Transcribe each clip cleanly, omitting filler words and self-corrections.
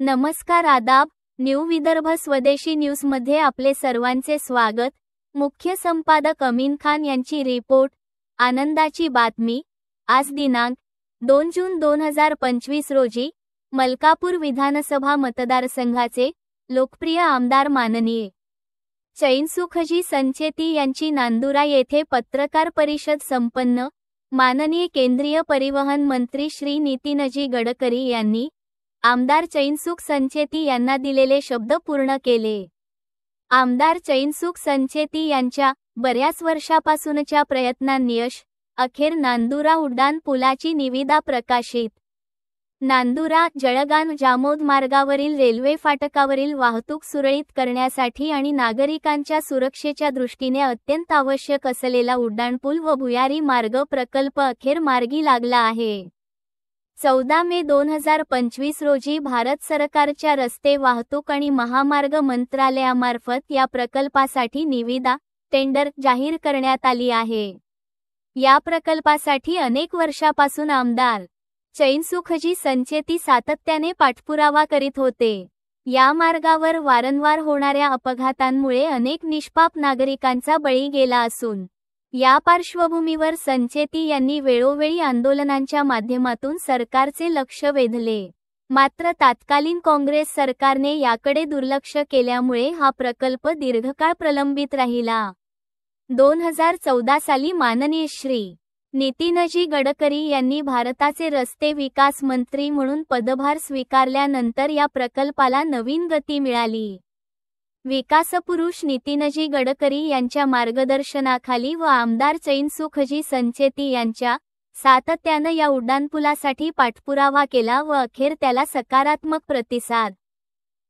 नमस्कार आदाब, न्यू विदर्भ स्वदेशी न्यूजमध्ये आपले सर्वांचे स्वागत। मुख्य संपादक अमीन खान यांची रिपोर्ट। आनंदाची बातमी। आज दिनांक 2 जून 2025 रोजी मलकापूर विधानसभा मतदारसंघाचे लोकप्रिय आमदार माननीय चैनसुखजी संचेती यांची नांदुरा येथे पत्रकार परिषद संपन्न। माननीय केंद्रीय परिवहन मंत्री श्री नितीनजी गडकरी यांनी आमदार चैनसुख संचेती यांना दिलेले शब्द पूर्ण केले। आमदार चैनसुख संचेती यांच्या बऱ्याच वर्षापासूनच्या प्रयत्नांनी यश अखेर नांदुरा उड्डाण पुलाची निविदा प्रकाशित। नांदुरा जळगाव जामोद मार्गावरील रेल्वे फाटकावरील वाहतूक सुरळीत करण्यासाठी आणि नागरिकांच्या सुरक्षेच्या दृष्टीने अत्यंत आवश्यक असलेला उड्डाणपूल व भुयारी मार्ग प्रकल्प अखेर मार्गी लागला आहे। 14 मे 2025 रोजी भारत सरकारच्या रस्ते वाहतूक आणि महामार्ग मंत्रालयामार्फत या प्रकल्पासाठी निविदा टेंडर जाहीर करण्यात आली आहे। या प्रकल्पासाठी अनेक वर्षापासून आमदार चैनसुखजी संचेती सातत्याने पाठपुरावा करीत होते। या मार्गावर वारंवार होणाऱ्या अपघातांमुळे अनेक निष्पाप नागरिकांचा बळी गेला असून या पार्श्वभूमीवर संचेती यांनी वेळोवेळी आंदोलनांच्या माध्यमातून सरकारचे लक्ष वेधले। मात्र तत्कालीन काँग्रेस सरकारने याकडे दुर्लक्ष केल्यामुळे हा प्रकल्प दीर्घकाळ प्रलंबित राहिला। 2014 साली माननीय श्री नितीनजी गडकरी यांनी भारताचे रस्ते विकास मंत्री म्हणून पदभार स्वीकारल्यानंतर या प्रकल्पाला नवीन गती मिळाली। विकासपुरुष नितीनजी गडकरी यांच्या मार्गदर्शनाखाली व आमदार चैनसुखजी संचेती यांच्या सातत्याने या उड्डाणपुलासाठी पाठपुरावा केला व अखेर त्याला सकारात्मक प्रतिसाद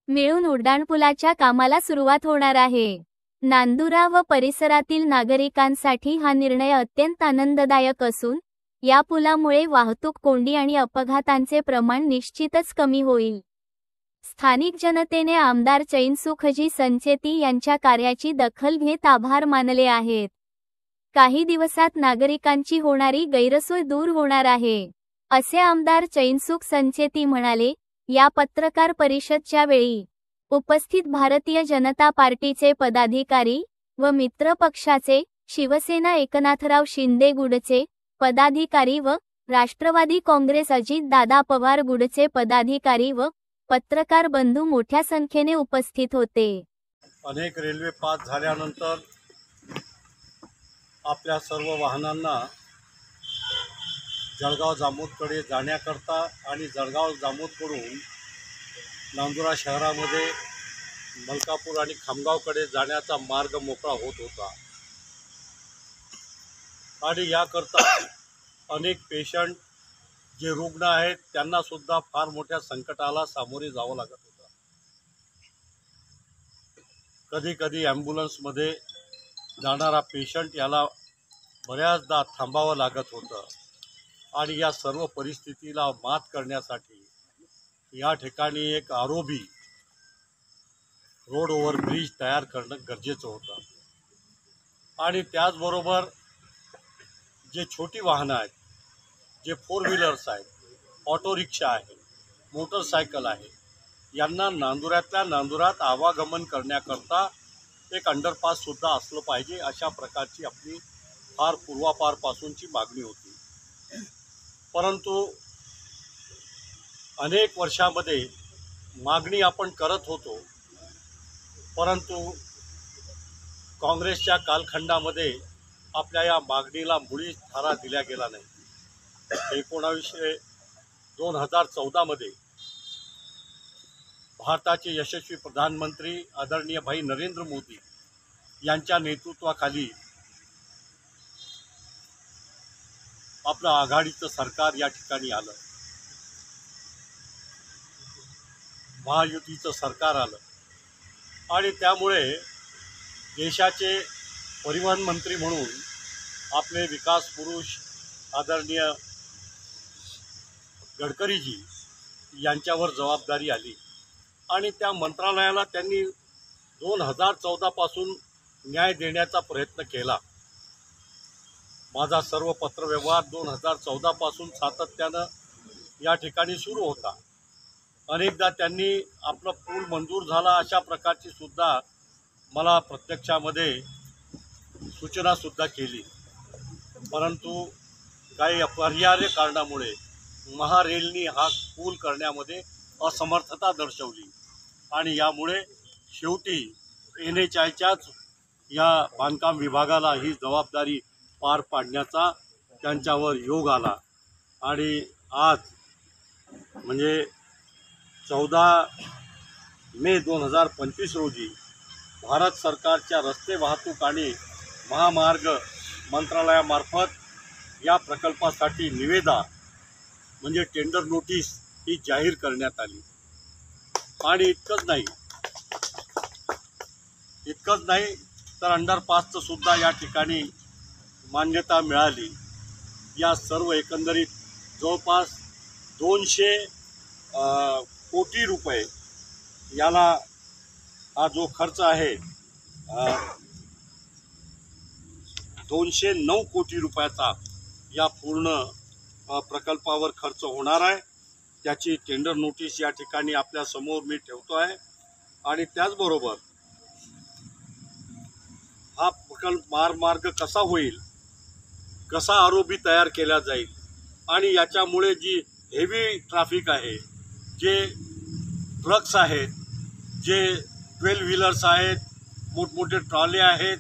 मिळून उड्डाणपुलाच्या कामाला सुरुवात होणार आहे। नांदुरा व परिसरातील नागरिकांसाठी हा निर्णय अत्यंत आनंददायक असून या पुलामुळे वाहतूक कोंडी आणि अपघातांचे प्रमाण निश्चितच कमी होईल। स्थानिक जनतेने आमदार चैनसुखजी संचेती यांच्या कार्याची दखल घेत आभार मानले आहेत। काही दिवसात नागरिकांची होणारी गैरसोय दूर होणार आहे, असे आमदार चैनसुख संचेती म्हणाले। या पत्रकार परिषदेच्या वेळी उपस्थित भारतीय जनता पार्टीचे पदाधिकारी व मित्र पक्षाचे शिवसेना एकनाथराव शिंदे गुडचे पदाधिकारी व राष्ट्रवादी काँग्रेस अजितदादा पवार गुडचे पदाधिकारी व पत्रकार बंधू मोठ्या संख्येने उपस्थित होते। अनेक रेल्वे पास झाल्यानंतर आपल्या सर्व वाहनांना जळगाव जामोदकडे जाण्याकरता आणि जळगाव जामोदकडून नांदुरा शहरामध्ये मलकापूर आणि खामगावकडे जाण्याचा मार्ग मोकळा होत होता आणि याकरता अनेक पेशंट जे रुग्ण आहेत त्यांना सुद्धा फार मोठ्या संकटाला सामोरे जावं लागत होतं। कधी कधी ॲम्ब्युलन्समध्ये जाणारा पेशंट याला बऱ्याचदा थांबावं लागत होतं आणि या सर्व परिस्थितीला मात करण्यासाठी या ठिकाणी एक आरोबी रोड ओव्हर ब्रिज तयार करणं गरजेचं होतं आणि त्याचबरोबर जे छोटी वाहनं आहेत, जे 4 व्हीलर्स आहेत, ऑटो रिक्षा आहे, मोटरसायकल आहे, यांना नांदुऱ्यातल्या नांदुरात आवागमन करण्याकरता एक अंडरपाससुद्धा असलं पाहिजे, अशा प्रकारची आपली फार पूर्वापारपासूनची मागणी होती। परंतु अनेक वर्षामध्ये मागणी आपण करत होतो, परंतु काँग्रेसच्या कालखंडामध्ये आपल्या या मागणीला मुळीच थारा दिला गेला नाही। 2014 मध्ये भारताचे यशस्वी प्रधानमंत्री आदरणीय भाई नरेंद्र मोदी यांच्या नेतृत्वाखाली आपलं आघाडीचं सरकार या ठिकाणी आलं, महायुतीचं सरकार आलं आणि त्यामुळे देशाचे परिवहन मंत्री म्हणून आपले विकास पुरुष आदरणीय गडकरीजी यांच्यावर जबाबदारी आली आणि त्या मंत्रालयाला त्यांनी 2014 पासून न्याय देण्याचा प्रयत्न केला। माझा सर्व पत्रव्यवहार 2014 पासून सातत्यानं या ठिकाणी सुरू होता अनेकदा त्यांनी आपला पूल मंजूर झाला अशा प्रकारची सुद्धा मला प्रत्यक्षामध्ये सूचनासुद्धा केली, परंतु काही अपरिहार्य कारणामुळे महारेलनी हा पूल करण्यामध्ये असमर्थता दर्शवली आणि यामुळे शेवटी NHAIच्याच या बांधकाम विभागाला ही जबाबदारी पार पाडण्याचा त्यांच्यावर योग आला आणि आज म्हणजे 14 मे 2025 रोजी भारत सरकारच्या रस्ते वाहतूक आणि महामार्ग मंत्रालयामार्फत या प्रकल्पासाठी निविदा म्हणजे टेंडर नोटीस ही जाहीर करण्यात आली। आणि इतकंच नाही तर अंडरपासचं सुद्धा या ठिकाणी मान्यता मिळाली। या सर्व एकंदरीत जवळपास 200 कोटी रुपये याला हा जो खर्च आहे 209 कोटी रुपयाचा या पूर्ण प्रकल्पावर खर्च होणार आहे। त्याची टेंडर नोटीस या ठिकाणी आपल्या समोर मी ठेवतो आहे आणि त्याचबरोबर हा प्रकल्प मार्ग कसा होईल, कसा आरोबी तयार केला जाईल आणि याच्यामुळे जी हेवी ट्रॅफिक आहे, जे ट्रक्स आहेत, जे 12 व्हीलर्स आहेत, मोठमोठे ट्रॉले आहेत,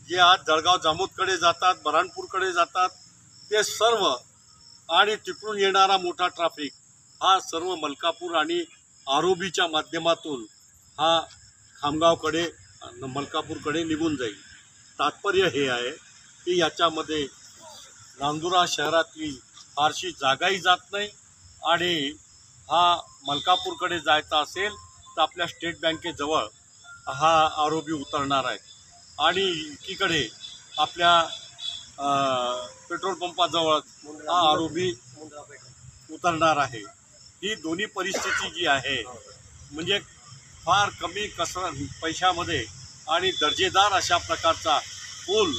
जे आज जळगाव जामोदकडे जातात, बऱ्हाणपूरकडे जातात, ते सर्व आणि तिकडून येणारा मोठा ट्रॅफिक हा सर्व मलकापूर आणि आरोबीच्या माध्यमातून हा खामगावकडे मलकापूरकडे निघून जाईल। तात्पर्य हे आहे की याच्यामध्ये नांदुरा शहरातली फारशी जागाही जात नाही आणि हा मलकापूरकडे जायचा असेल तर आपल्या स्टेट बँकेजवळ हा आरोबी उतरणार आहे आणि एकीकडे आपल्या पेट्रोल पंपाजवळ हा आरोबी उतरणार आहे। ही दोन्ही परिस्थिती जी आहे म्हणजे फार कमी पैशामध्ये आणि दर्जेदार अशा प्रकारचा पूल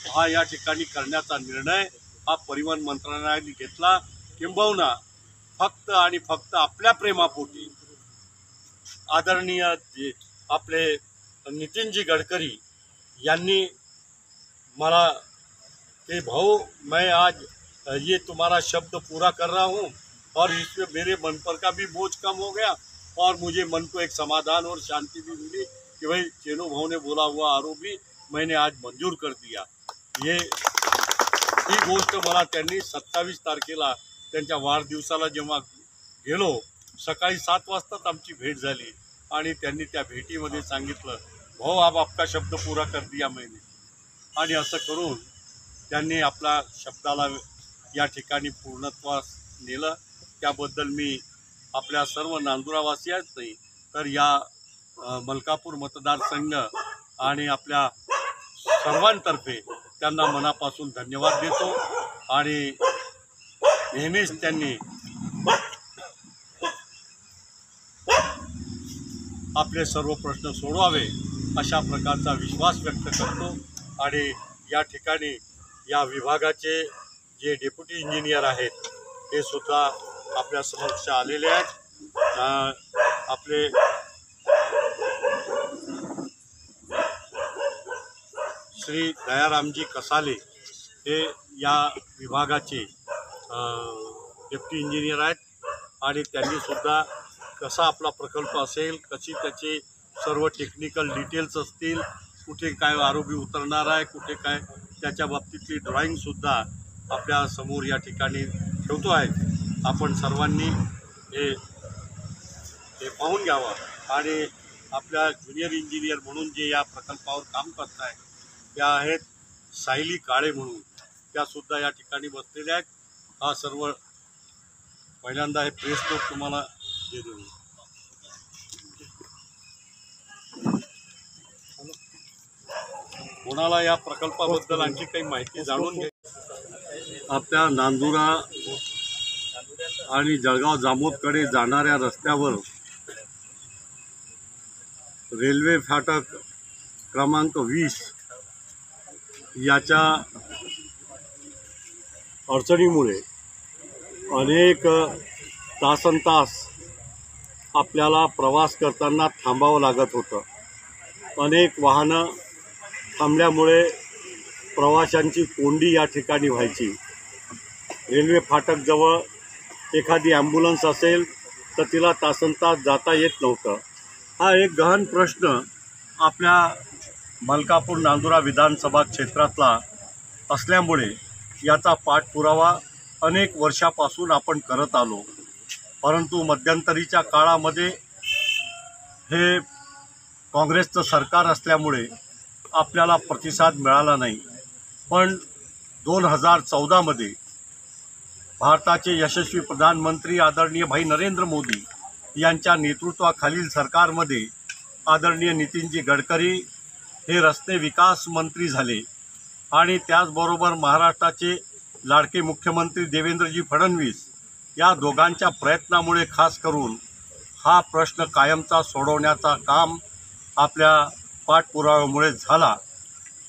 हा या ठिकाणी करण्याचा निर्णय हा परिवहन मंत्रालयाने घेतला। किंबहुना फक्त आणि फक्त आपल्या प्रेमापोटी आदरणीय आपले नितीनजी गडकरी यांनी मला कि भाऊ मैं आज ये तुम्हारा शब्द पूरा कर रहा हूँ और इसमें मेरे मन पर का भी बोझ कम हो गया और मुझे मन को एक समाधान और शांति भी मिली कि भाई चेनू भाऊ ने बोला हुआ आरोपी मैंने आज मंजूर कर दिया। ही गोष्ट मला त्यांनी 27 तारखेला त्यांच्या वाढदिवसाला जेव्हा गेलो सकाळी 7 वाजताच आमची भेट झाली आणि त्यांनी त्या भेटीमध्ये सांगितलं भाऊ अब आपका शब्द पूरा कर दिया मैंने। आणि असं करून त्यांनी आपला शब्दाला या ठिकाणी पूर्णत्वास नेलं। त्याबद्दल मी आपल्या सर्व नांदुरावासियांच नाही तर या मलकापूर मतदारसंघ आणि आपल्या सर्वांतर्फे त्यांना मनापासून धन्यवाद देतो आणि नेहमीच त्यांनी आपले सर्व प्रश्न सोडवावे अशा प्रकारचा विश्वास व्यक्त करतो। आणि या ठिकाणी या विभागाचे जे डेप्युटी इंजिनियर आहेत ते सुद्धा आपल्या समक्ष आलेले आहेत। आपले श्री दयारामजी कसाले हे या विभागाचे डेप्युटी इंजिनियर आहेत आणि त्यांनी सुद्धा कसा आपला प्रकल्प असेल, कशी त्याचे सर्व टेक्निकल डिटेल्स असतील, कुठे काय आरोबी उतरणार आहे, कुठे काय त्याच्या बाबतीतली ड्रॉईंगसुद्धा आपल्या समोर या ठिकाणी ठेवतो आहे। आपण सर्वांनी हे पाहून घ्यावं आणि आपल्या ज्युनियर इंजिनियर म्हणून जे या प्रकल्पावर काम करत आहेत त्या आहेत सायली काळे म्हणून, त्यासुद्धा या ठिकाणी बसलेल्या आहेत। हा सर्व पहिल्यांदा हे प्रेस नोट तुम्हाला दे देऊ। कोणाला या प्रकल्पाबद्दल आणखी काही माहिती जाणून घ्या आपल्या नांदुरा आणि जळगाव जामोदकडे जाणाऱ्या रस्त्यावर रेल्वे फाटक क्रमांक 20 याच्या अडचणीमुळे अनेक तासनतास आपल्याला प्रवास करताना थांबावं लागत होतं. अनेक वाहनं थांबल्यामुळे प्रवाशांची कोंडी या ठिकाणी व्हायची. रेल्वे फाटकजवळ एखादी ॲम्ब्युलन्स असेल तर तिला तासनतास जाता येत नव्हतं. हा एक गहन प्रश्न आपल्या मलकापूर नांदुरा विधानसभा क्षेत्रातला असल्यामुळे याचा पाठपुरावा अनेक वर्षापासून आपण करत आलो. परंतु मध्यंतरीच्या काळामध्ये हे काँग्रेसचं सरकार असल्यामुळे आपल्याला प्रतिसाद मिळाला नाही. पण 2014मध्ये भारताचे यशस्वी प्रधानमंत्री आदरणीय भाई नरेंद्र मोदी यांच्या नेतृत्वाखालील सरकारमध्ये आदरणीय नितीनजी गडकरी हे रस्ते विकास मंत्री झाले आणि त्याचबरोबर महाराष्ट्राचे लाडके मुख्यमंत्री देवेंद्रजी फडणवीस या दोघांच्या प्रयत्नामुळे खास करून हा प्रश्न कायमचा सोडवण्याचा काम आपल्या पाठपुराव्यामुळे झाला.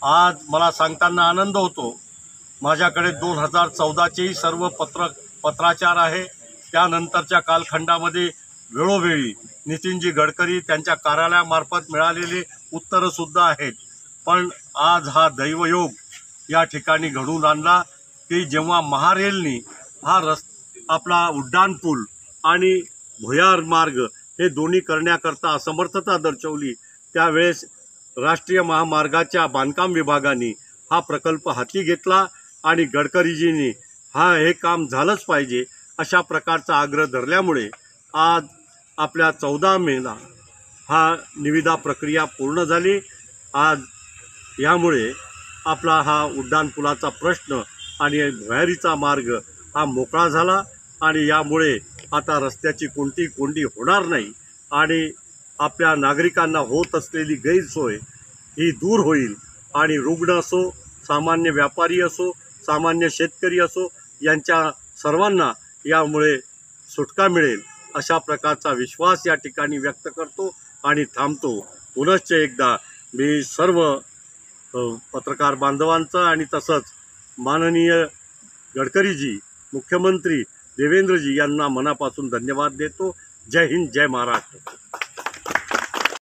आज मला सांगताना आनंद होतो, माझ्याकडे 2014चेही सर्व पत्राचार आहे. त्यानंतरच्या कालखंडामध्ये वेळोवेळी नितीनजी गडकरी त्यांच्या कार्यालयामार्फत मिळालेले उत्तरंसुद्धा आहेत. पण आज हा दैवयोग या ठिकाणी घडून आणला की जेव्हा महारेलनी हा आपला उड्डाणपूल आणि भुयार मार्ग हे दोन्ही करण्याकरता असमर्थता दर्शवली, त्यावेळेस राष्ट्रीय महामार्गाच्या बांधकाम विभागाने हा प्रकल्प हाती घेतला आणि गडकरीजींनी हे काम झालंच पाहिजे अशा प्रकारचा आग्रह धरल्यामुळे आज आपल्या 14 मेला हा निविदा प्रक्रिया पूर्ण झाली. आज यामुळे आपला हा उड्डाणपुलाचा प्रश्न आणि भुयारीचा मार्ग हा मोकळा झाला आणि यामुळे आता रस्त्याची कोणती कोंडी होणार नाही आणि आपल्या नागरिकांना होत असलेली गैरसोय ही दूर होईल आणि रुग्ण असो, सामान्य व्यापारी असो, सामान्य शेतकरी असो, यांच्या सर्वांना यामुळे सुटका मिळेल अशा प्रकारचा विश्वास या ठिकाणी व्यक्त करतो आणि थांबतो. पुनश्च एकदा मी सर्व पत्रकार बांधवांचं आणि तसंच माननीय गडकरीजी, मुख्यमंत्री देवेंद्रजी यांना मनापासून धन्यवाद देतो. जय हिंद, जय महाराष्ट्र.